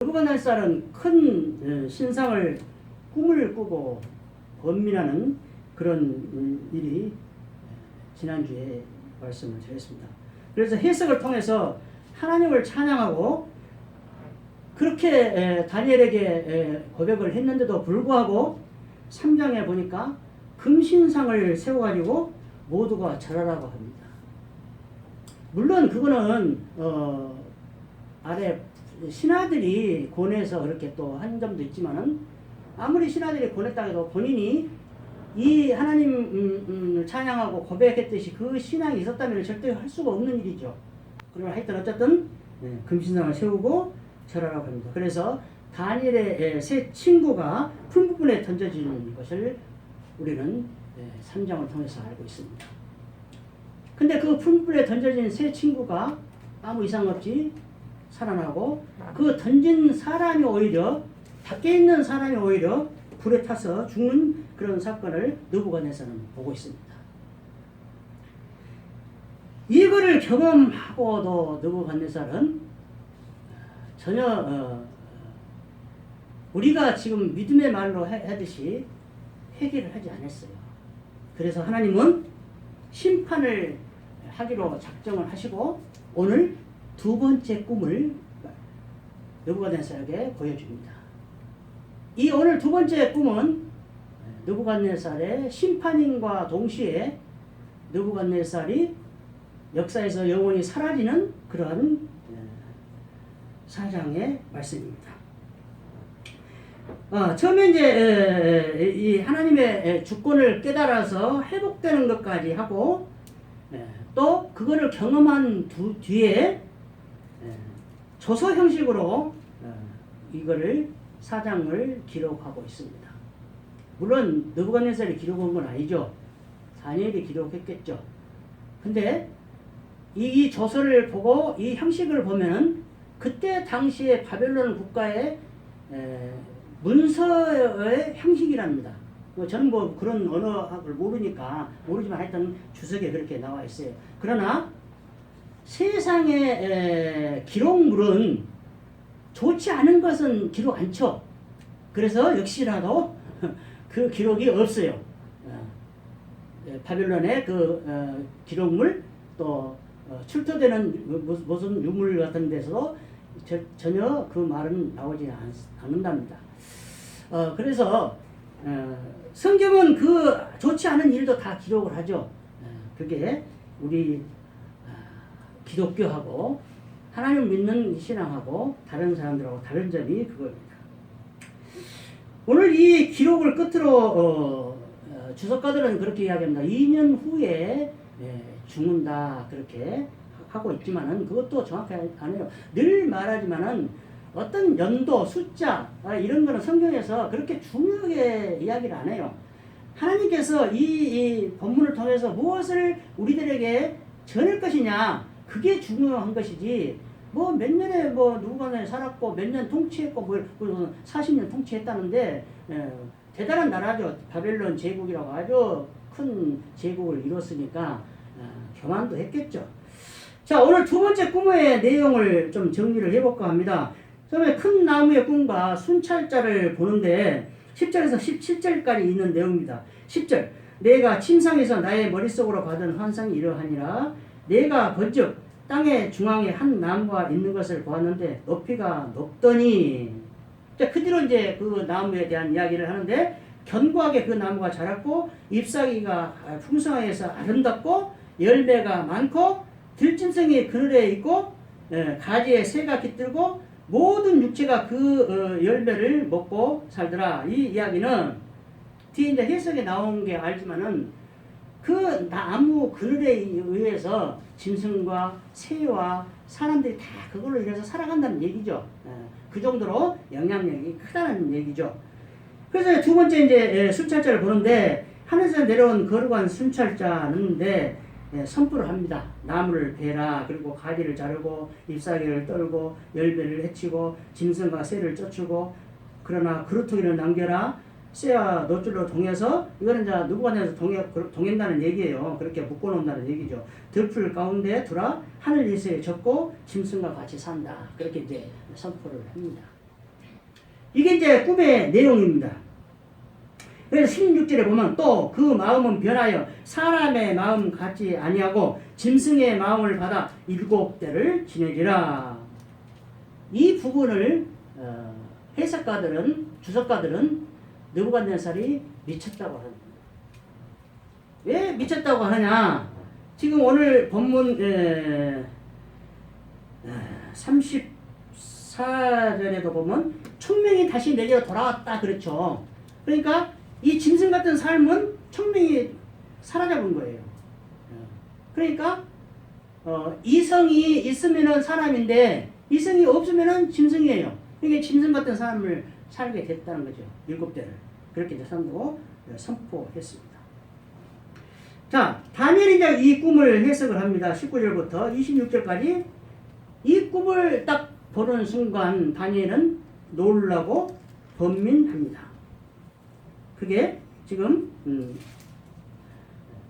느부갓네살은 큰 신상을 꿈을 꾸고 번민하는 그런 일이 지난주에 말씀을 드렸습니다. 그래서 해석을 통해서 하나님을 찬양하고 그렇게 다니엘에게 고백을 했는데도 불구하고 3장에 보니까 금신상을 세워가지고 모두가 절하라고 합니다. 물론 그거는 아래 신하들이 권해서 그렇게 또 한 점도 있지만은 아무리 신하들이 권했다 해도 본인이 이 하나님을 찬양하고 고백했듯이 그 신앙이 있었다면 절대 할 수가 없는 일이죠. 그러나 하여튼 어쨌든 금신상을 세우고 절하라고 합니다. 그래서 다니엘의 세 친구가 풀무분에 던져지는 것을 우리는 3장을 통해서 알고 있습니다. 근데 그 풀무분에 던져진 세 친구가 아무 이상 없이 살아나고 그 던진 사람이 오히려 밖에 있는 사람이 오히려 불에 타서 죽는 그런 사건을 느부갓네살은 보고 있습니다. 이거를 경험하고도 느부갓네살은 전혀 우리가 지금 믿음의 말로 하듯이 회개를 하지 않았어요. 그래서 하나님은 심판을 하기로 작정을 하시고 오늘 두 번째 꿈을 느부갓네살에게 보여줍니다. 이 오늘 두 번째 꿈은 느부갓네살의 심판인과 동시에 느부갓네살이 역사에서 영원히 사라지는 그런 사장의 말씀입니다. 처음에 이제 이 하나님의 주권을 깨달아서 회복되는 것까지 하고 또 그거를 경험한 뒤에 조서 형식으로 이거를 사장을 기록하고 있습니다. 물론 느부갓네살이 기록한 건 아니죠. 다니엘이 기록했겠죠. 근데 이 조서를 보고 이 형식을 보면 그때 당시에 바벨론 국가의 문서의 형식이랍니다. 저는 뭐 그런 언어학을 모르지만 하여튼 주석에 그렇게 나와 있어요. 그러나 세상의 기록물은 좋지 않은 것은 기록 안 쳐. 그래서 역시라도 그 기록이 없어요. 바벨론의 그 기록물 또 출토되는 무슨 유물 같은 데서도 전혀 그 말은 나오지 않는답니다. 그래서 성경은 그 좋지 않은 일도 다 기록을 하죠. 그게 우리 기독교하고 하나님 믿는 신앙하고 다른 사람들하고 다른 점이 그겁니다. 오늘 이 기록을 끝으로 주석가들은 그렇게 이야기합니다. 2년 후에 죽는다 그렇게 하고 있지만은 그것도 정확히 안 해요. 늘 말하지만은 어떤 연도, 숫자 이런 거는 성경에서 그렇게 중요하게 이야기를 안 해요. 하나님께서 이 본문을 통해서 무엇을 우리들에게 전할 것이냐 그게 중요한 것이지 뭐 몇 년에 뭐 누구가 살았고 몇 년 통치했고 뭐 40년 통치했다는데 대단한 나라죠. 바벨론 제국이라고 아주 큰 제국을 이뤘으니까 교만도 했겠죠. 자, 오늘 두 번째 꿈의 내용을 좀 정리를 해볼까 합니다. 처음에 큰 나무의 꿈과 순찰자를 보는데 10절에서 17절까지 있는 내용입니다. 10절 내가 침상에서 나의 머릿속으로 받은 환상이 이러하니라. 내가 번쩍 땅의 중앙에 한 나무가 있는 것을 보았는데 높이가 높더니 자, 그 뒤로 이제 그 나무에 대한 이야기를 하는데 견고하게 그 나무가 자랐고 잎사귀가 풍성해서 아름답고 열매가 많고 들짐승이 그늘에 있고 가지에 새가 깃들고 모든 육체가 그 열매를 먹고 살더라. 이 이야기는 뒤에 이제 해석에 나온 게 알지만은 그 나무 그늘에 의해서 짐승과 새와 사람들이 다 그걸로 인해서 살아간다는 얘기죠. 그 정도로 영향력이 크다는 얘기죠. 그래서 두 번째 이제 순찰자를 보는데 하늘에서 내려온 거룩한 순찰자는데 선포를 합니다. 나무를 베라. 그리고 가지를 자르고 잎사귀를 떨고 열매를 해치고 짐승과 새를 쫓고 그러나 그루터기를 남겨라. 쇠와 놋줄로 동해서 이거는 이제 누구간에서 동행다는 얘기예요. 그렇게 묶어놓는다는 얘기죠. 들풀 가운데 두라 하늘 이슬에 젖고 짐승과 같이 산다. 그렇게 이제 선포를 합니다. 이게 이제 꿈의 내용입니다. 그래서 16절에 보면 또 그 마음은 변하여 사람의 마음 같지 아니하고 짐승의 마음을 받아 7대를 지내리라. 이 부분을 해석가들은 주석가들은 느부갓네살이 미쳤다고 합니다. 왜 미쳤다고 하느냐? 지금 오늘 본문 34절에도 보면 천명이 다시 내려 돌아왔다 그렇죠. 그러니까 이 짐승 같은 삶은 천명이 사라져본 거예요. 그러니까 이성이 있으면은 사람인데 이성이 없으면은 짐승이에요. 그러니까 짐승 같은 삶을 살게 됐다는 거죠. 7대를 그렇게 이제 선포했습니다. 자, 다니엘이 이제 이 꿈을 해석을 합니다. 19절부터 26절까지 이 꿈을 딱 보는 순간 다니엘은 놀라고 번민합니다. 그게 지금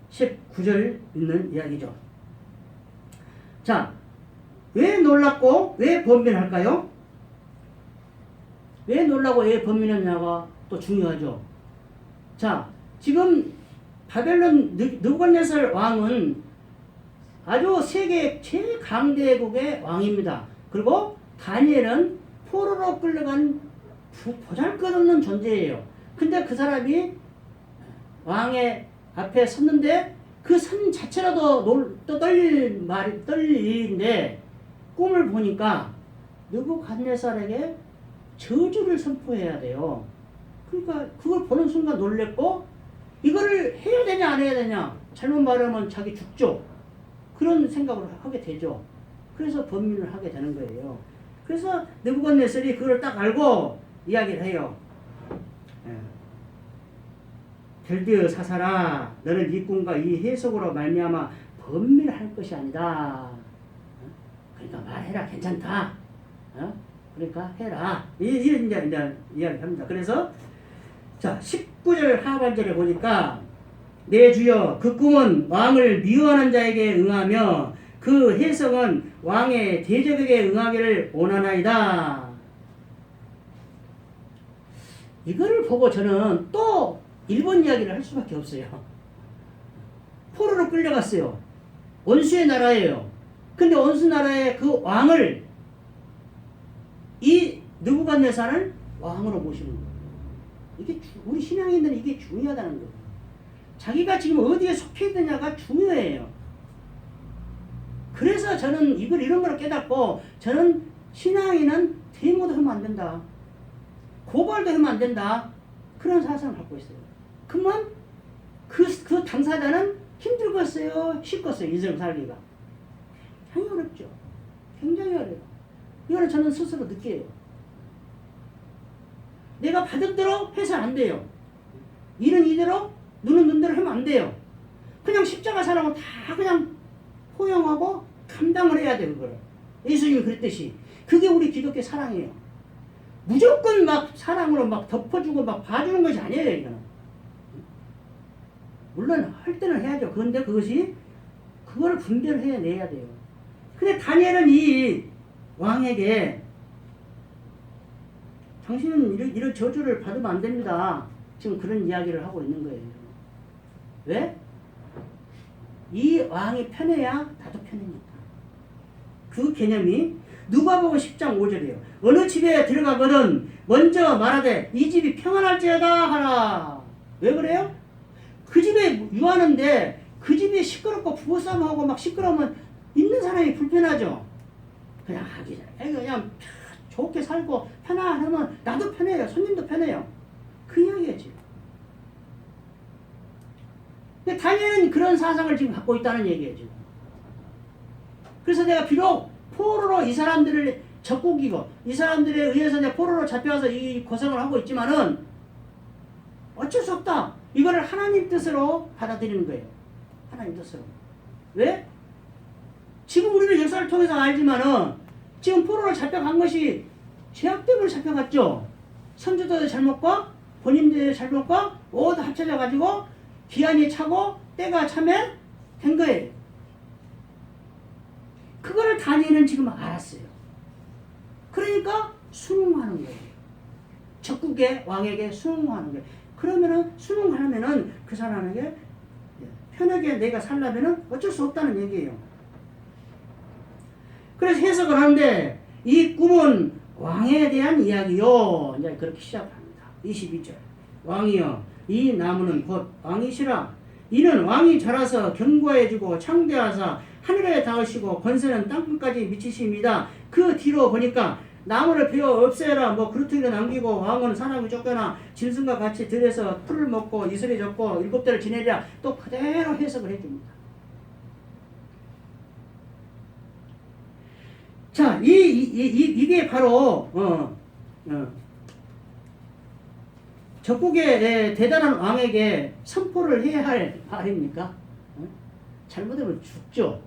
19절 있는 이야기죠. 자, 왜 놀랐고 왜 번민할까요? 왜 놀라고 왜 번민했냐가 또 중요하죠. 자, 지금 바벨론 느부갓네살 왕은 아주 세계 최강대국의 왕입니다. 그리고 다니엘은 포로로 끌려간 보잘것없는 존재예요. 근데 그 사람이 왕의 앞에 섰는데 그 선 자체라도 떨릴 일인데 꿈을 보니까 느부갓네살에게 저주를 선포해야 돼요. 그러니까 그걸 보는 순간 놀랬고 이거를 해야 되냐 안 해야 되냐 잘못 말하면 자기 죽죠. 그런 생각을 하게 되죠. 그래서 번민을 하게 되는 거예요. 그래서 느부갓네살이 그걸 딱 알고 이야기를 해요. 벨드여 사사라, 너는 이 꿈과 이 해석으로 말미암아 번민할 것이 아니다. 그러니까 말해라, 괜찮다. 그러니까 해라. 이런 이제 이야기합니다. 그래서 자 19절 하반절에 보니까 내 주여 그 꿈은 왕을 미워하는 자에게 응하며 그 해석은 왕의 대적에게 응하기를 원하나이다. 이거를 보고 저는 또 일본 이야기를 할 수밖에 없어요. 포로로 끌려갔어요. 원수의 나라예요. 근데 원수 나라의 그 왕을 이 느부갓네살을 왕으로 모시는 거예요. 이게 우리 신앙인들은 이게 중요하다는 거예요. 자기가 지금 어디에 속해 있느냐가 중요해요. 그래서 저는 이런 걸 깨닫고 저는 신앙인은 데모도 하면 안 된다. 고발도 하면 안 된다. 그런 사상을 갖고 있어요. 그러면 그 당사자는 힘들겠어요? 쉽겠어요? 인생 살기가. 굉장히 어렵죠. 굉장히 어려워요. 이거는 저는 스스로 느껴요. 내가 받은 대로 해서는 안 돼요. 일은 이대로, 눈은 눈대로 하면 안 돼요. 그냥 십자가 사랑을 다 그냥 포용하고 감당을 해야 돼요, 그거를. 예수님이 그랬듯이. 그게 우리 기독교 사랑이에요. 무조건 막 사랑으로 막 덮어주고 막 봐주는 것이 아니에요, 이거는. 물론 할 때는 해야죠. 그런데 그거를 분별을 해내야 돼요. 근데 다니엘은 이 왕에게 당신은 이런 저주를 받으면 안 됩니다. 지금 그런 이야기를 하고 있는 거예요. 왜? 이 왕이 편해야 나도 편해니까. 그 개념이 누가복음 10장 5절이에요. 어느 집에 들어가거든 먼저 말하되 이 집이 평안할지어다 하라. 왜 그래요? 그 집에 유하는데 그 집이 시끄럽고 부부싸움하고 막 시끄러우면 있는 사람이 불편하죠. 그냥 하기 전에 그냥 좋게 살고 편안하면 나도 편해요. 손님도 편해요. 그 이야기겠지. 근데 다니엘은 그런 사상을 지금 갖고 있다는 얘기예요. 지금. 그래서 내가 비록 포로로 이 사람들을 적국이고 이 사람들에 의해서 내가 포로로 잡혀와서 이 고생을 하고 있지만은 어쩔 수 없다. 이거를 하나님 뜻으로 받아들이는 거예요. 하나님 뜻으로. 왜? 지금 우리는 역사를 통해서 알지만은 지금 포로로 잡혀간 것이 죄악 때문에 잡혀갔죠. 선조들의 잘못과 본인들의 잘못과 모두 합쳐져 가지고 기한이 차고 때가 차면 된 거예요. 그거를 다니엘은 지금 알았어요. 그러니까 순응하는 거예요. 적국의 왕에게 순응하는 거예요. 그러면은 순응하면은 그 사람에게 편하게 내가 살려면은 어쩔 수 없다는 얘기예요. 그래서 해석을 하는데 이 꿈은 왕에 대한 이야기요. 이제 그렇게 시작합니다. 22절. 왕이여 이 나무는 곧 왕이시라. 이는 왕이 자라서 견고해지고 창대하사 하늘에 닿으시고 권세는 땅끝까지 미치십니다. 그 뒤로 보니까 나무를 베어 없애라 뭐 그루터기를 남기고 왕은 사람이 쫓겨나 짐승과 같이 들에서 풀을 먹고 이슬이 젖고 7대를 지내리라. 또 그대로 해석을 해줍니다. 자, 이게 바로 적국의 대단한 왕에게 선포를 해야 할 말입니까? 잘못하면 죽죠.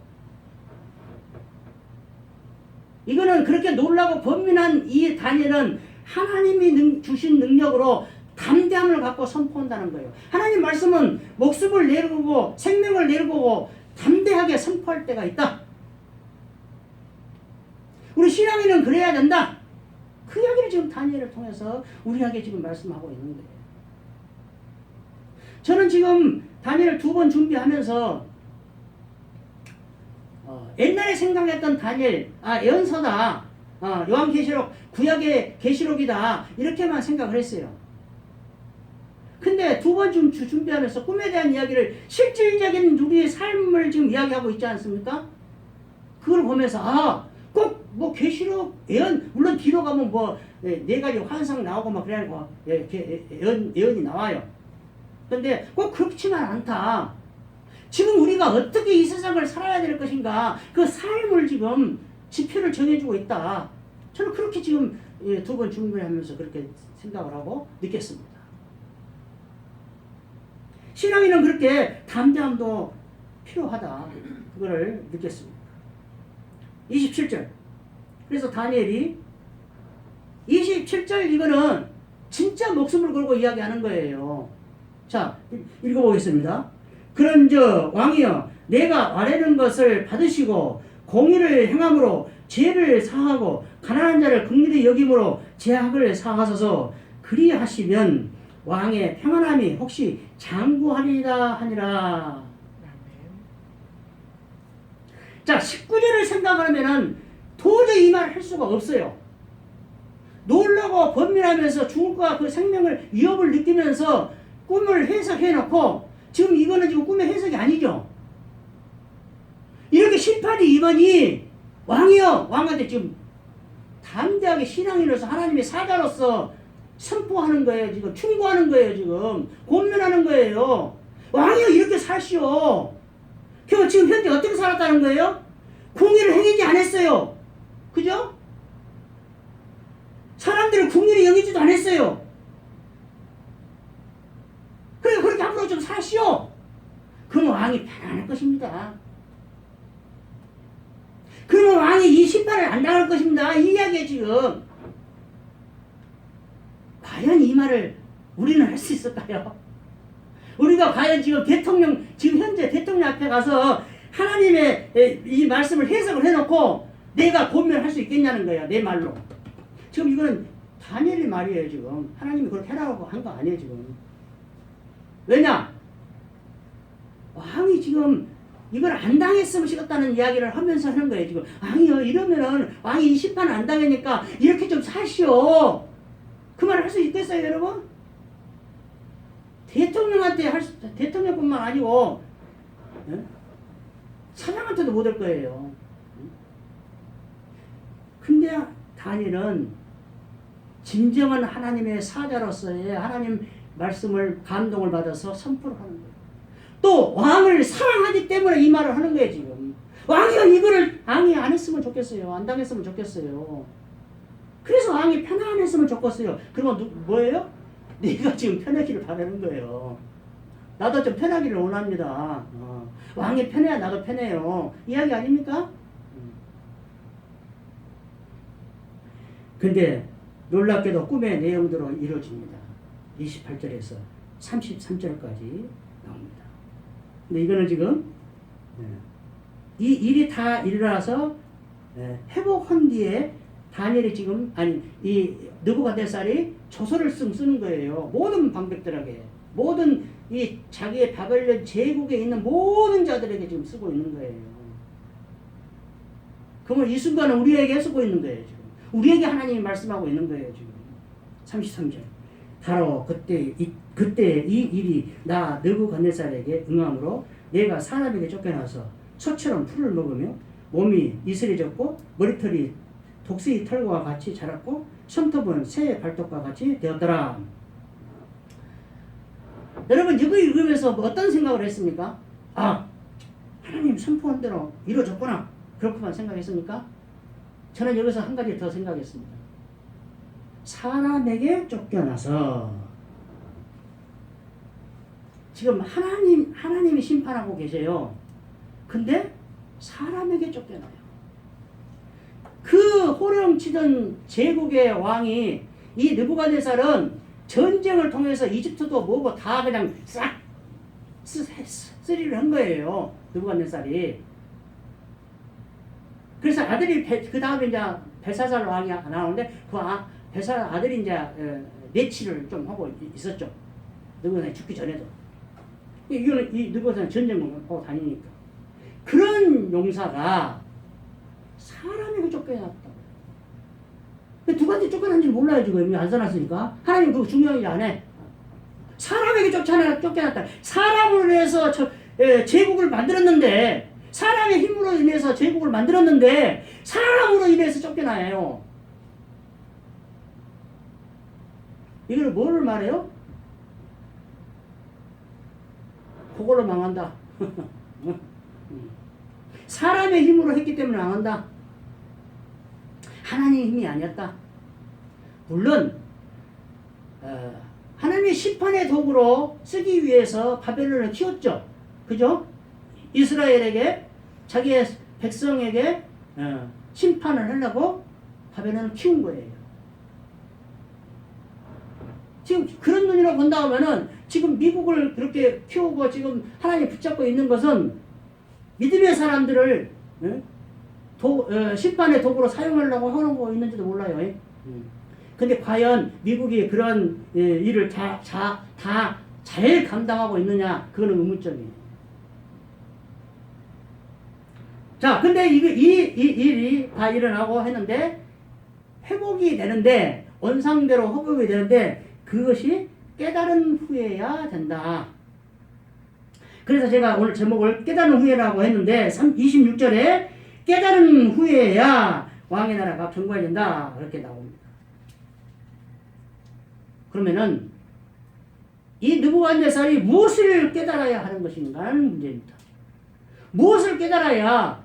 이거는 그렇게 놀라고 번민한 이 다니엘은 하나님이 주신 능력으로 담대함을 갖고 선포한다는 거예요. 하나님 말씀은 목숨을 내려보고 생명을 내려보고 담대하게 선포할 때가 있다. 우리 신앙인은 그래야 된다. 그 이야기를 지금 다니엘을 통해서 우리에게 지금 말씀하고 있는 거예요. 저는 지금 다니엘을 2번 준비하면서 옛날에 생각했던 다니엘, 예언서다, 요한계시록, 구약의 계시록이다 이렇게만 생각을 했어요. 근데 2번 준비하면서 꿈에 대한 이야기를 실질적인 우리의 삶을 지금 이야기하고 있지 않습니까? 그걸 보면서 꼭 뭐 계시록 예언 물론 뒤로 가면 뭐 4가지 환상 나오고 막 그래야 하고 예언이 나와요. 근데 꼭 그렇지만 않다. 지금 우리가 어떻게 이 세상을 살아야 될 것인가 그 삶을 지금 지표를 정해주고 있다. 저는 그렇게 지금 2번 준비하면서 그렇게 생각을 하고 느꼈습니다. 신앙인은 그렇게 담대함도 필요하다. 그거를 느꼈습니다. 27절. 그래서 다니엘이 27절 이거는 진짜 목숨을 걸고 이야기하는 거예요. 자, 읽어보겠습니다. 그런즉 왕이여 내가 아뢰는 것을 받으시고 공의를 행함으로 죄를 사하고 가난한 자를 긍휼히 여김으로 죄악을 사하소서. 그리하시면 왕의 평안함이 혹시 장구하리라 하니라. 자, 19절을 생각하면은 도저히 이 말을 할 수가 없어요. 놀라고 번민하면서 죽을까 그 생명을 위협을 느끼면서 꿈을 해석해놓고 지금 이거는 지금 꿈의 해석이 아니죠. 이렇게 심판이 임하니 왕이여 왕한테 지금 담대하게 신앙인으로서 하나님의 사자로서 선포하는 거예요. 지금 충고하는 거예요. 지금 권면하는 거예요. 왕이여 이렇게 사시오. 지금 현재 어떻게 살았다는 거예요? 공의를 행하지 않았어요. 그죠? 사람들을 궁일히 여기지도 않았어요. 그래 그렇게 앞으로 좀 사시오. 그러면 왕이 편안할 것입니다. 그러면 왕이 이 심판을 안 당할 것입니다. 이 이야기에 지금 과연 이 말을 우리는 할 수 있을까요? 우리가 과연 지금 지금 현재 대통령 앞에 가서 하나님의 이 말씀을 해석을 해놓고 내가 권면할 수 있겠냐는 거야. 내 말로. 지금 이거는 다니엘의 말이에요. 지금 하나님이 그렇게 해라고 한 거 아니에요. 지금. 왜냐? 왕이 지금 이걸 안 당했으면 싫었다는 이야기를 하면서 하는 거예요. 지금 왕이요 이러면은 왕이 이 심판을 안 당하니까 이렇게 좀 사시오. 그 말을 할 수 있겠어요, 여러분? 대통령뿐만 아니고 사장한테도 못 할 거예요. 근데 다니엘은 진정한 하나님의 사자로서의 하나님 말씀을 감동을 받아서 선포를 하는 거예요. 또 왕을 사랑하기 때문에 이 말을 하는 거예요. 지금 왕이요 이거를 왕이 안 했으면 좋겠어요. 안 당했으면 좋겠어요. 그래서 왕이 편안했으면 좋겠어요. 그러면 뭐예요? 네가 지금 편하기를 바라는 거예요. 나도 좀 편하기를 원합니다. 왕이 편해야 나도 편해요. 이야기 아닙니까? 근데 놀랍게도 꿈의 내용대로 이루어집니다. 28절에서 33절까지 나옵니다. 근데 이거는 지금 이 일이 다 일어나서 회복한 뒤에 다니엘이 지금 아니 이 느부갓네살이 조서를 쓰는 거예요. 모든 방백들에게, 모든 이 자기의 바벨론 제국에 있는 모든 자들에게 지금 쓰고 있는 거예요. 그러면 이 순간은 우리에게 쓰고 있는 거예요. 지금 우리에게 하나님이 말씀하고 있는 거예요. 지금 33절. 바로 그때 이 일이 나 느부갓네살에게 응함으로 내가 사람에게 쫓겨나서 소처럼 풀을 먹으며 몸이 이슬해졌고 머리털이 독수리 털과 같이 자랐고 손톱은 새의 발톱과 같이 되었더라. 여러분 이거 읽으면서 어떤 생각을 했습니까? 아, 하나님 선포한 대로 이루어졌구나. 그렇게만 생각했습니까? 저는 여기서 한 가지 더 생각했습니다. 사람에게 쫓겨나서 지금 하나님이 심판하고 계세요. 근데 사람에게 쫓겨나요. 그 호령치던 제국의 왕이 이 느부갓네살은 전쟁을 통해서 이집트도 뭐고 다 그냥 싹 쓰리를 한 거예요. 느부갓네살이. 그래서 아들이 그 다음에 이제 벨사살 왕이 나오는데 그 벨사살 아들이 이제 내치를 좀 하고 있었죠. 느부갓네살이 죽기 전에도. 이거는 이 느부갓네살 전쟁을 하고 다니니까. 그런 용사가 사람에게 쫓겨났다. 누구한테 쫓겨난지 몰라요. 지금 안 써놨으니까. 하나님 그거 중요한 일 안 해. 사람에게 쫓겨났다. 사람으로 인해서 제국을 만들었는데, 사람의 힘으로 인해서 제국을 만들었는데 사람으로 인해서 쫓겨나요. 이걸 뭐를 말해요? 그걸로 망한다. 사람의 힘으로 했기 때문에 망한다. 하나님의 힘이 아니었다. 물론 하나님의 심판의 도구로 쓰기 위해서 바벨론을 키웠죠. 그죠? 이스라엘에게, 자기의 백성에게 심판을 하려고 바벨론을 키운 거예요. 지금 그런 눈으로 본다면은 지금 미국을 그렇게 키우고 지금 하나님 붙잡고 있는 것은 믿음의 사람들을 심판의 도구로 사용하려고 하는 거 있는지도 몰라요. 근데 과연 미국이 그런 일을 다 잘 감당하고 있느냐, 그거는 의문점이에요. 자, 근데 이 일이 다 일어나고 했는데 회복이 되는데, 원상대로 회복이 되는데 그것이 깨달은 후에야 된다. 그래서 제가 오늘 제목을 깨달은 후에라고 했는데 26절에 깨달은 후에야 왕의 나라가 견고해진다, 그렇게 나옵니다. 그러면은 이 느부갓네살이 무엇을 깨달아야 하는 것인가 하는 문제입니다. 무엇을 깨달아야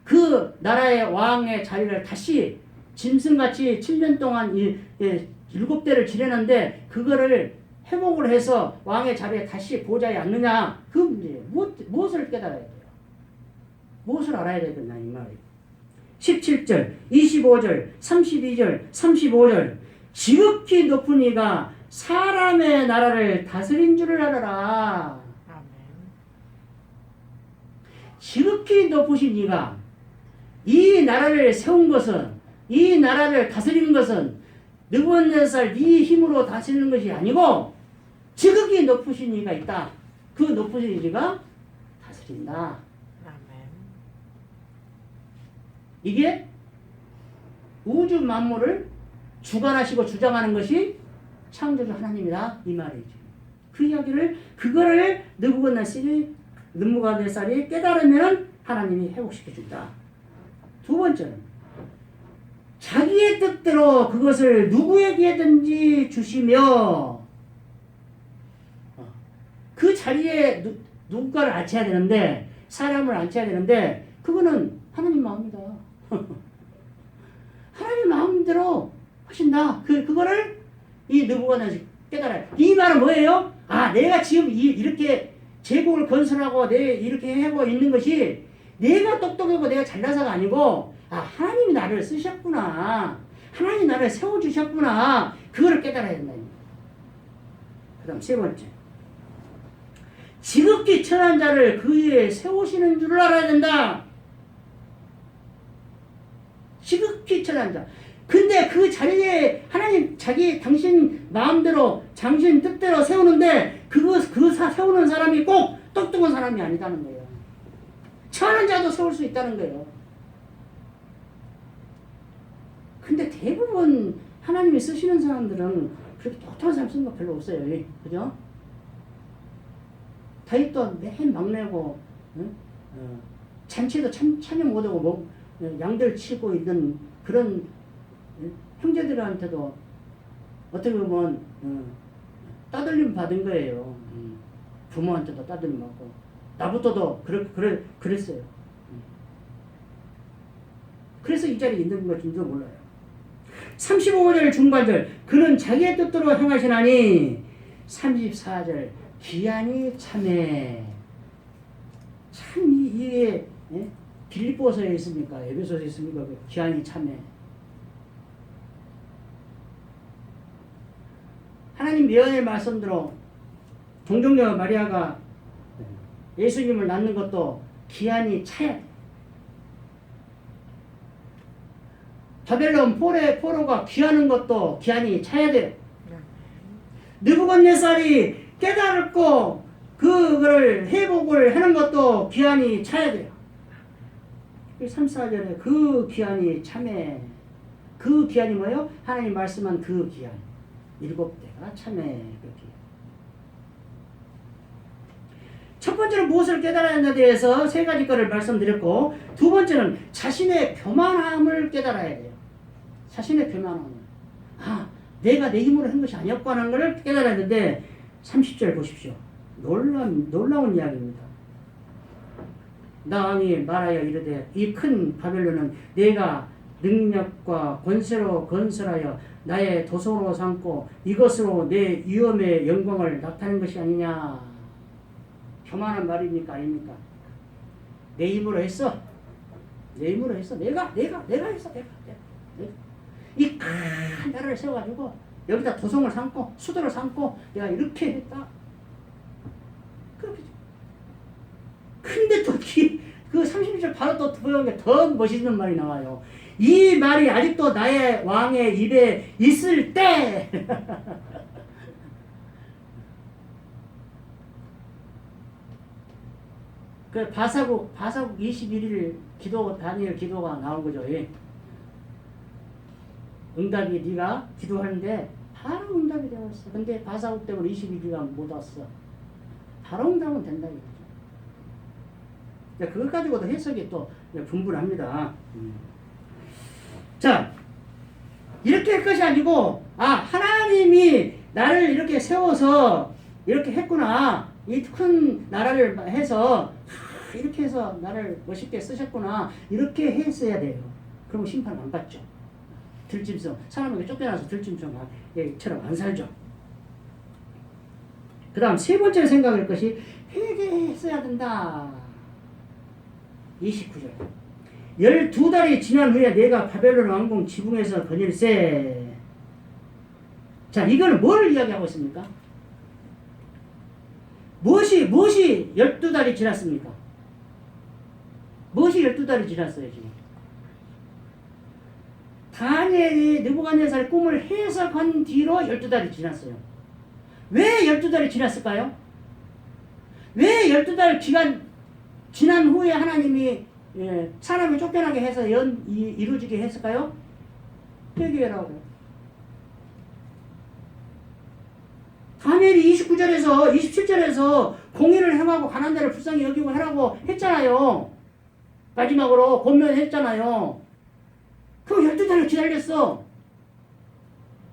그 나라의 왕의 자리를 다시 짐승같이 7년 동안 7대를 지내는데 그거를 회복을 해서 왕의 자리에 다시 보좌에 앉느냐, 그 문제예요. 무엇을 깨달아야 돼요? 무엇을 알아야 되겠나, 이 말이에요. 17절, 25절, 32절, 35절. 지극히 높은 이가 사람의 나라를 다스린 줄을 알아라. 지극히 높으신 이가 이 나라를 세운 것은, 이 나라를 다스리는 것은 느부갓네살 네 힘으로 다스리는 것이 아니고 지극히 높으신 이가 있다. 그 높으신 이가 다스린다. 이게 우주 만물을 주관하시고 주장하는 것이 창조주 하나님이다, 이 말이죠. 그 이야기를, 그거를 느부갓네살이 깨달으면 하나님이 회복시켜 준다. 두 번째는 자기의 뜻대로 그것을 누구에게든지 주시며, 그 자리에 누군가를 앉혀야 되는데, 사람을 앉혀야 되는데, 그거는 하나님 마음이다. 하나님 마음대로 하신다. 그거를 이 느부갓네살이 깨달아요. 이 말은 뭐예요? 아, 내가 지금 이렇게 제국을 건설하고 이렇게 하고 있는 것이 내가 똑똑하고 내가 잘나서가 아니고, 아, 하나님이 나를 쓰셨구나. 하나님이 나를 세워주셨구나. 그거를 깨달아야 된다. 그 다음 세 번째. 지극히 천한 자를 그 위에 세우시는 줄을 알아야 된다. 지극히 천한 자. 근데 그 자리에 하나님 당신 마음대로 당신 뜻대로 세우는데 세우는 사람이 꼭 똑똑한 사람이 아니다는 거예요. 천한 자도 세울 수 있다는 거예요. 근데 대부분 하나님이 쓰시는 사람들은 그렇게 똑똑한 사람 쓰는 거 별로 없어요. 그죠? 다윗도 맨 막내고 잔치도 참여 못하고 양들 치고 있는 그런 형제들한테도 어떻게 보면 따돌림 받은 거예요. 부모한테도 따돌림 받고 나부터도 그랬어요. 그래서 이 자리에 있는 것인지도 몰라요. 35절 중반절 그는 자기의 뜻대로 행하시나니 34절 기한이 참해. 참 이게 빌립보서에 있습니까? 에베소서에 있습니까? 기한이 참해. 하나님 예언의 말씀대로 동정녀 마리아가 예수님을 낳는 것도 기한이 차야 돼. 바벨론 포로가 귀하는 것도 기한이 차야 돼요. 느부갓네살이 깨달고 그거를 회복을 하는 것도 기한이 차야 돼요. 3, 4절에 그 기한이 참해. 그 기한이 뭐예요? 하나님 말씀한 그 기한. 7대가 참해. 그 기한. 첫 번째는 무엇을 깨달아야 하는데 대해서 3가지 거를 말씀드렸고, 두 번째는 자신의 교만함을 깨달아야 돼요. 자신의 교만함을. 내가 내 힘으로 한 것이 아니었고 하는 것을 깨달아야 되는데 30절 보십시오. 놀라운 이야기입니다. 나 왕이 말하여 이르되 이 큰 바벨론은 내가 능력과 권세로 건설하여 나의 도성으로 삼고 이것으로 내 위엄의 영광을 나타낸 것이 아니냐. 교만한 말입니까 아닙니까? 내 힘으로 했어. 내 힘으로 했어. 내가 했어. 내가. 이 큰 나라를 세워가지고 여기다 도성을 삼고 수도를 삼고 내가 이렇게 했다. 그렇게. 근데 또 그 30절 바로 또 보여온 게 더 멋있는 말이 나와요. 이 말이 아직도 나의 왕의 입에 있을 때 그 바사국 21일 다니엘 기도가 나온 거죠. 응답이 네가 기도하는데 바로 응답이 되었어. 근데 바사국 때문에 21일간 못 왔어. 바로 응답은 된다 이거죠. 그것 가지고도 해석이 또 분분합니다. 자, 이렇게 할 것이 아니고 하나님이 나를 이렇게 세워서 이렇게 했구나. 이 큰 나라를 해서 이렇게 해서 나를 멋있게 쓰셨구나. 이렇게 했어야 돼요. 그러면 심판 안 받죠. 들짐승, 사람에게 쫓겨나서 들짐승처럼 안 살죠. 그 다음 세 번째 생각할 것이 회개했어야 된다. 29절 12달이 지난 후에 내가 바벨론 왕궁 지붕에서 거닐세. 자, 이거는 뭘 이야기하고 있습니까? 무엇이 12달이 지났습니까? 무엇이 12달이 지났어요 지금? 다니엘이 느부갓네살의 꿈을 해석한 뒤로 12달이 지났어요. 왜 12달이 지났을까요? 왜 12달 기간 지난 후에 하나님이 사람을 쫓겨나게 해서 이루어지게 했을까요? 회개라고. 다니엘이 29절에서 27절에서 공의를 행하고 가난한 자를 불쌍히 여기고 하라고 했잖아요. 마지막으로 권면했잖아요. 그럼 12달을 기다렸어.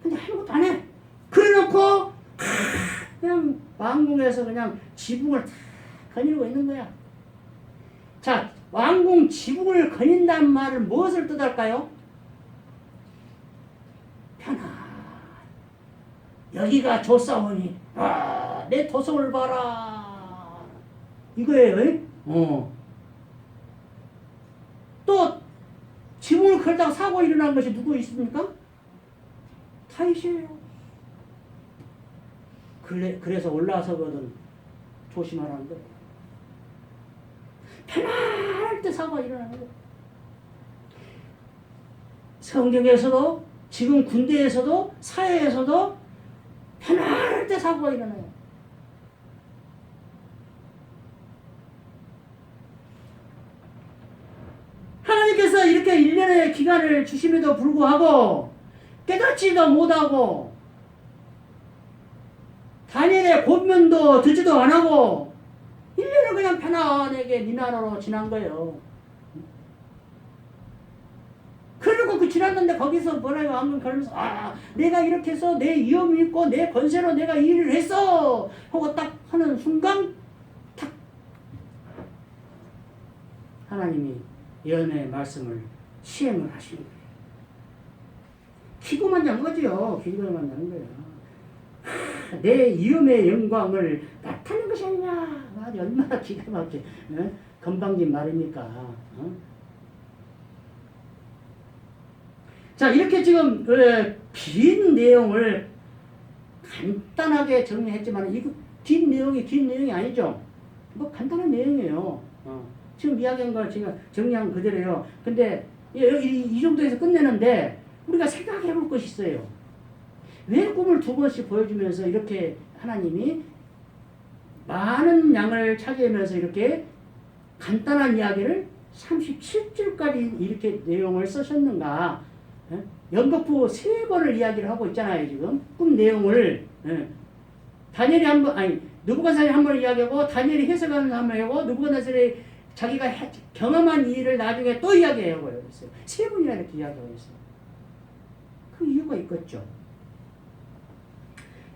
근데 아무것도 안 해. 그래놓고 그냥 왕궁에서 그냥 지붕을 다 거닐고 있는 거야. 자, 왕궁 지붕을 거닌다는 말은 무엇을 뜻할까요? 편안. 여기가 좋사오니 내 도성을 봐라. 이거예요. 또 지붕을 걸다가 사고 일어난 것이 누구 있습니까? 다윗이에요. 그래서 올라서거든 조심하라는 거예요. 편안할 때 사고가 일어나는 거예요. 성경에서도 지금 군대에서도 사회에서도 편안할 때 사고가 일어나요. 하나님께서 이렇게 1년의 기간을 주심에도 불구하고 깨닫지도 못하고 다니엘의 권면도 듣지도 안하고 1년을 그냥 편안하게 니나라로 지난 거예요. 그리고 그 지났는데 거기서 뭐라고 하면 그러면서 내가 이렇게 해서 내 위험이 있고 내 권세로 내가 이 일을 했어 하고 딱 하는 순간 탁 하나님이 예언의 말씀을 시행을 하시는 거예요. 키고만 잔 거죠. 키고만 자는 거예요. 내 위험의 영광을 나타내는 것이 아니냐. 얼마나 기가 막히게 건방진 말입니까. 자, 이렇게 지금 긴 내용을 간단하게 정리했지만 이거 긴 내용이 아니죠. 뭐 간단한 내용이에요. 지금 이야기한 걸 제가 정리한 그대로예요. 근데 이 정도에서 끝내는데 우리가 생각해 볼 것이 있어요. 왜 꿈을 두 번씩 보여주면서 이렇게 하나님이 많은 양을 차지하면서 이렇게 간단한 이야기를 37절까지 이렇게 내용을 쓰셨는가? 연거푸 3번을 이야기를 하고 있잖아요. 지금 꿈 내용을 다니엘이 느부갓네살이 한 번 이야기하고 다니엘이 해석하면서 한 번 하고 느부갓네살이 자기가 경험한 일을 나중에 또 이야기하고 있어요. 3번이나 이렇게 이야기하고 있어요. 그 이유가 있겠죠.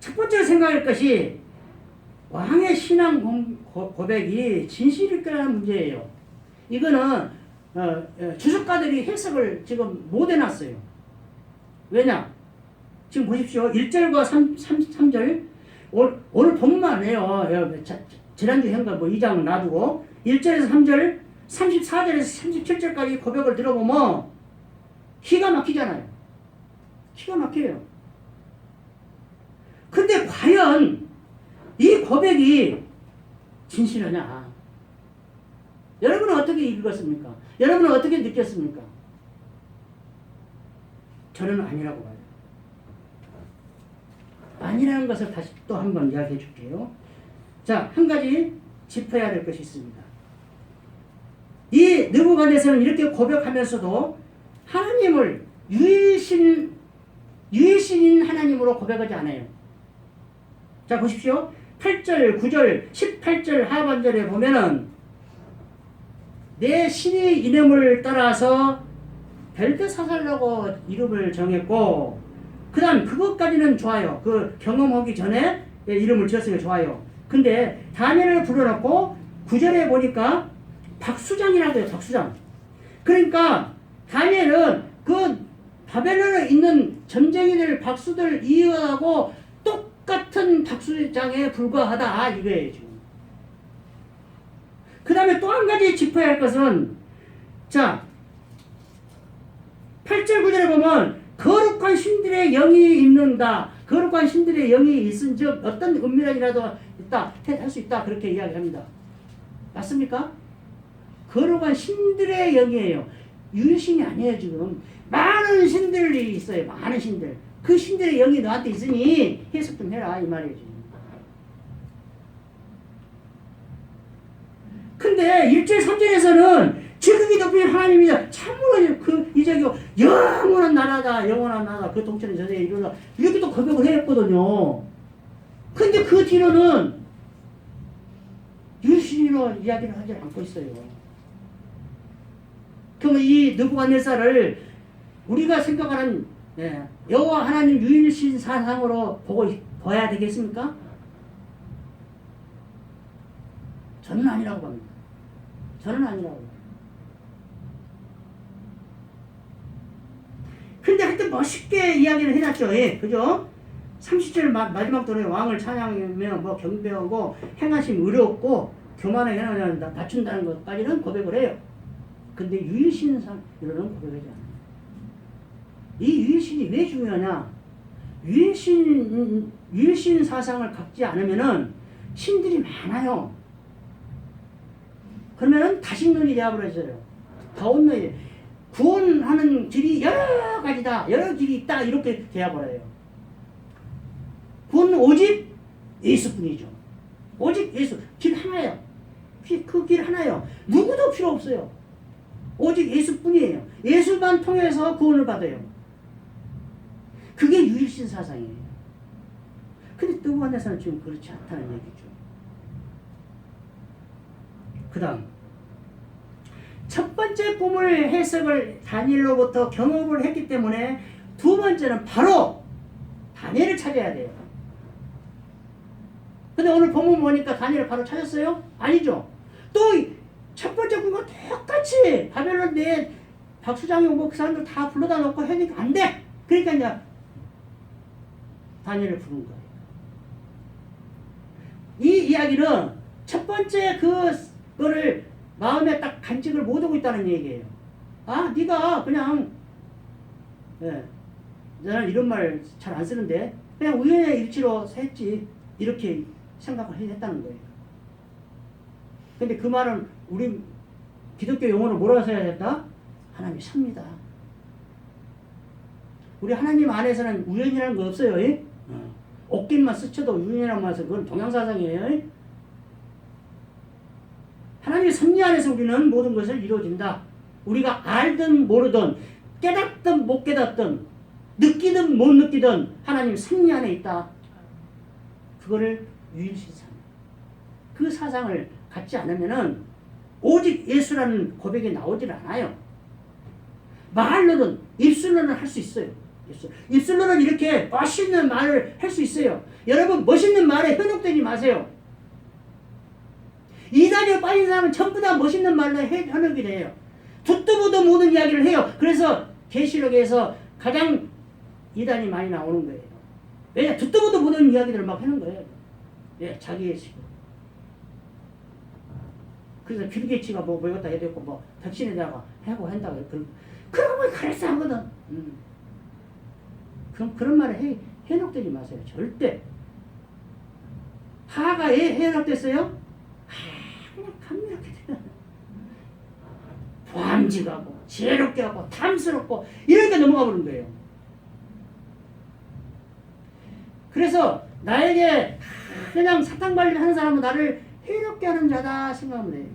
첫 번째로 생각할 것이 왕의 신앙 고백이 진실일 거라는 문제예요. 이거는 주석가들이 해석을 지금 못 해놨어요. 왜냐? 지금 보십시오. 1절과 3절 오늘 본문만 해요. 지난주 현관 2장은 놔두고 1절에서 3절 34절에서 37절까지 고백을 들어보면 기가 막히잖아요. 기가 막혀요. 근데 과연 이 고백이 진실하냐? 여러분은 어떻게 읽었습니까? 여러분은 어떻게 느꼈습니까? 저는 아니라고 봐요. 아니라는 것을 다시 또 한 번 이야기해 줄게요. 자, 한 가지 짚어야 될 것이 있습니다. 이 느부갓네살은 이렇게 고백하면서도 하나님을 유일신인 하나님으로 고백하지 않아요. 자, 보십시오. 8절, 9절, 18절 하반절에 보면은 내 신의 이름을 따라서 벨드사살라고 이름을 정했고 그 다음 그것까지는 좋아요. 그 경험하기 전에 이름을 지었으니까 좋아요. 근데 다니엘을 불러놓고 9절에 보니까 박수장이라고 해요. 박수장. 그러니까 다니엘은 그 바벨론에 있는 전쟁이들 박수들 이어하고 똑같은 박수장에 불과하다 이거예요. 지금. 그 다음에 또 한 가지 짚어야 할 것은 자 8절 9절에 보면 거룩한 신들의 영이 있는다. 거룩한 신들의 영이 있은 즉 어떤 은밀한이라도 있다. 할 수 있다. 그렇게 이야기합니다. 맞습니까? 거룩한 신들의 영이에요. 유일신이 아니에요. 지금 많은 신들이 있어요. 많은 신들. 그 신들의 영이 너한테 있으니 해석 좀 해라 이 말이에요. 근데 1절 3절에서는 지극히 높은 하나님이다. 참으로 그 이적이고 영원한 나라다. 영원한 나라. 그 통치는 저세에 이르다. 이렇게 또 고백을 했거든요. 근데 그 뒤로는 유신으로 이야기를 하지 않고 있어요. 그러면 이 느부갓네살을 우리가 생각하는 여호와 하나님 유일신 사상으로 봐야 되겠습니까? 저는 아니라고 봅니다. 저는 아니라고 봅니다. 근데 하여튼 멋있게 이야기를 해놨죠. 예, 그죠? 30절 마지막 도에 왕을 찬양하며 뭐 경배하고 행하심 의롭고 교만하게 낮춘다는 것까지는 고백을 해요. 근데 유일신으로는 고백하지 않아요. 이 유일신이 왜 중요하냐? 유일신 사상을 갖지 않으면은 신들이 많아요. 그러면은 다신론이 되어버려져요. 다온론이 구원하는 길이 여러 가지다. 여러 길이 있다. 이렇게 되어버려요. 구원은 오직 예수뿐이죠. 오직 예수. 길 하나예요. 그 길 하나예요. 누구도 필요 없어요. 오직 예수뿐이에요. 예수만 통해서 구원을 받아요. 그게 유일신 사상이에요. 근데 또 안에서는 지금 그렇지 않다는 얘기죠. 그 다음 첫 번째 꿈을 해석을 다니엘로부터 경험을 했기 때문에 두 번째는 바로 다니엘을 찾아야 돼요. 근데 오늘 본문 보니까 다니엘을 바로 찾았어요? 아니죠. 또 첫 번째 꿈과 똑같이 바벨론 내에 박수장이 오고 그 사람들 다 불러다 놓고 하니까 안 돼. 그러니까 이제 다니엘을 부른 거예요. 이 이야기는 첫 번째 그거를 마음에 딱 간직을 못하고 있다는 얘기예요. 아, 네가 그냥 나는 이런 말 잘 안 쓰는데 그냥 우연의 일치로 했지 이렇게 생각을 했다는 거예요. 근데 그 말은 우리 기독교 용어로 뭐라고 써야 된다? 하나님이 삽니다. 우리 하나님 안에서는 우연이라는 거 없어요. 옷깃만 스쳐도 우연이라는 말에서 그건 동양사상이에요. 하나님의 섭리 안에서 우리는 모든 것을 이루어진다. 우리가 알든 모르든 깨닫든 못 깨닫든 느끼든 못 느끼든 하나님 섭리 안에 있다. 그거를 유일신상. 그 사상을 갖지 않으면은 오직 예수라는 고백이 나오질 않아요. 말로는 입술로는 할 수 있어요. 입술로는 이렇게 멋있는 말을 할 수 있어요. 여러분 멋있는 말에 현혹되지 마세요. 이단에 빠진 사람은 전부 다 멋있는 말로 현혹이 돼요. 듣도 보도 모든 이야기를 해요. 그래서 계시록에서 가장 이단이 많이 나오는 거예요. 왜냐? 듣도 보도 모든 이야기들을 막 하는 거예요. 예, 자기의 식으로. 그래서 빌 게이츠가 뭐 이것다 해야 되고 뭐 백신에다가 하고 한다고 그런 걸 그럴싸하거든. 그런 말을 현혹되지 마세요. 절대. 하가 현혹됐어요? 그냥 감미롭게 돼요. 보암직하고 지혜롭게 하고 탐스럽고 이렇게 넘어가 버린 거예요. 그래서 나에게 그냥 사탕 발리를 하는 사람은 나를 해롭게 하는 자다 생각하면 돼요.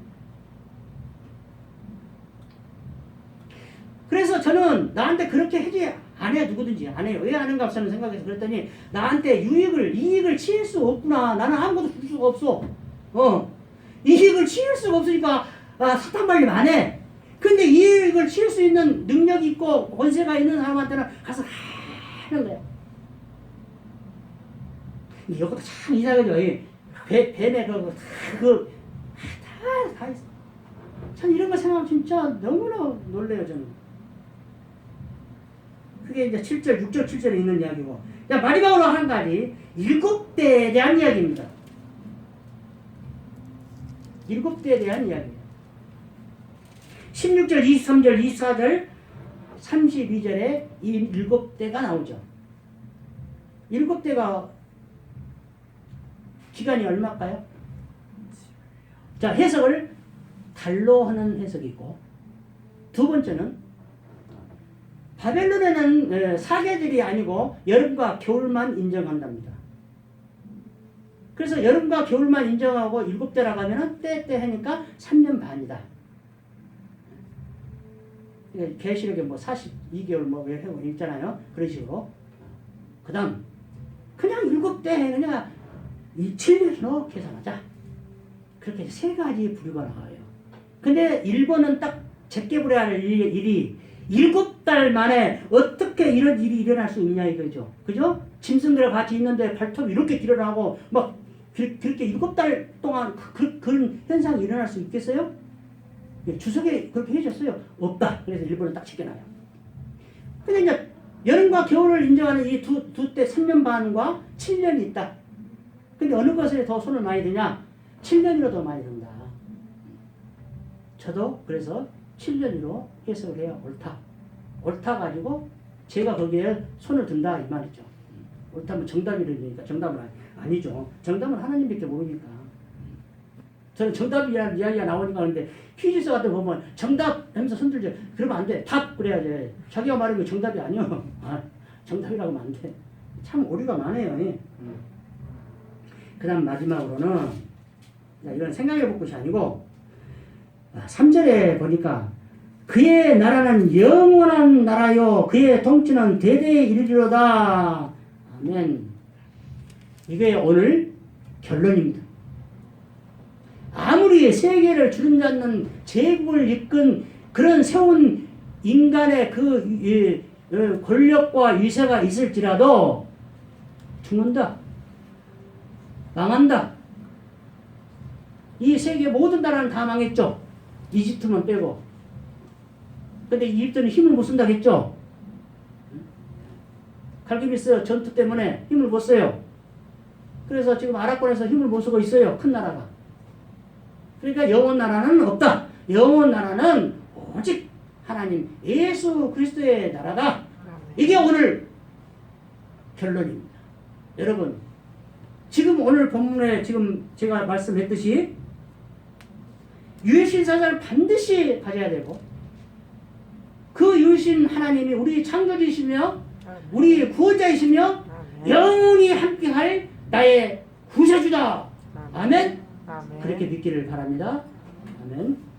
그래서 저는 나한테 그렇게 하지 안 해요. 누구든지 안 해요. 왜 하는가 없어는 생각해서 그랬더니 나한테 이익을 취할 수 없구나. 나는 아무것도 줄 수가 없어. 이익을 취할 수가 없으니까 사탕 발림 안 해. 근데 이익을 취할 수 있는 능력이 있고 권세가 있는 사람한테는 가서 하는 거야. 이것도 참 이상하죠. 뱀에 다 있어. 전 이런 거 생각하면 진짜 너무나 놀래요, 저는. 그게 이제 7절, 6절, 7절에 있는 이야기고. 자, 마지막으로 한 가지. 7대에 대한 이야기입니다. 7대에 대한 이야기예요. 16절, 23절, 24절, 32절에 이 7대가 나오죠. 7대가 기간이 얼마일까요? 자, 해석을 달로 하는 해석이 있고, 두 번째는 바벨론에는 사계절이 아니고 여름과 겨울만 인정한답니다. 그래서 여름과 겨울만 인정하고 7대라고 하면은 때 하니까 3년 반이다. 계시록에 뭐 42개월 뭐 하고 있잖아요. 그런 식으로. 그 다음 그냥 7대 그냥 7년으로 계산하자. 그렇게 세 가지 부류가 나와요. 근데 일본은 딱 제껴 부려야 할 일이 7달 만에 어떻게 이런 일이 일어날 수 있냐 이거죠. 그죠? 짐승들과 같이 있는데 발톱이 이렇게 길어나고 막 그렇게 7달 동안 그런 현상이 일어날 수 있겠어요? 주석에 그렇게 해줬어요. 없다. 그래서 일본은 딱 지켜놔요. 근데 이제 여름과 겨울을 인정하는 이 두 때 3년 반과 7년이 있다. 근데 어느 것에 더 손을 많이 드냐? 7년으로 더 많이 든다. 저도 그래서 7년으로 해석을 해야 옳다 가지고 제가 거기에 손을 든다 이 말이죠. 옳다면 정답이라니까 정답은 아니죠. 정답은 하나님밖에 모르니까. 저는 정답이라는 이야기가 나오니까 하는데 퀴즈스 같은 거 보면 정답 하면서 손들죠. 그러면 안 돼. 답 그래야지. 자기가 말하는 게 정답이 아니요. 아, 정답이라고 하면 안 돼. 참 오류가 많아요. 그 다음 마지막으로는 이건 생각해 볼 것이 아니고 3절에 보니까 그의 나라는 영원한 나라요 그의 통치는 대대에 이르리로다. 아멘. 이게 오늘 결론입니다. 아무리 세계를 주름잡는 제국을 이끈 그런 세운 인간의 그 권력과 위세가 있을지라도 죽는다. 망한다. 이 세계 모든 나라는 다 망했죠. 이집트만 빼고. 근데 이집트는 힘을 못 쓴다고 했죠. 갈기미스 전투 때문에 힘을 못 써요. 그래서 지금 아랍권에서 힘을 못 쓰고 있어요. 큰 나라가. 그러니까 영원 나라는 없다. 영원 나라는 오직 하나님 예수 그리스도의 나라다. 이게 오늘 결론입니다. 여러분, 지금 오늘 본문에 지금 제가 말씀했듯이 유일신 사자를 반드시 가져야 되고 그 유일신 하나님이 우리 창조주이시며 우리 구원자이시며 영원히 함께할 나의 구세주다. 아멘. 그렇게 믿기를 바랍니다. 아멘.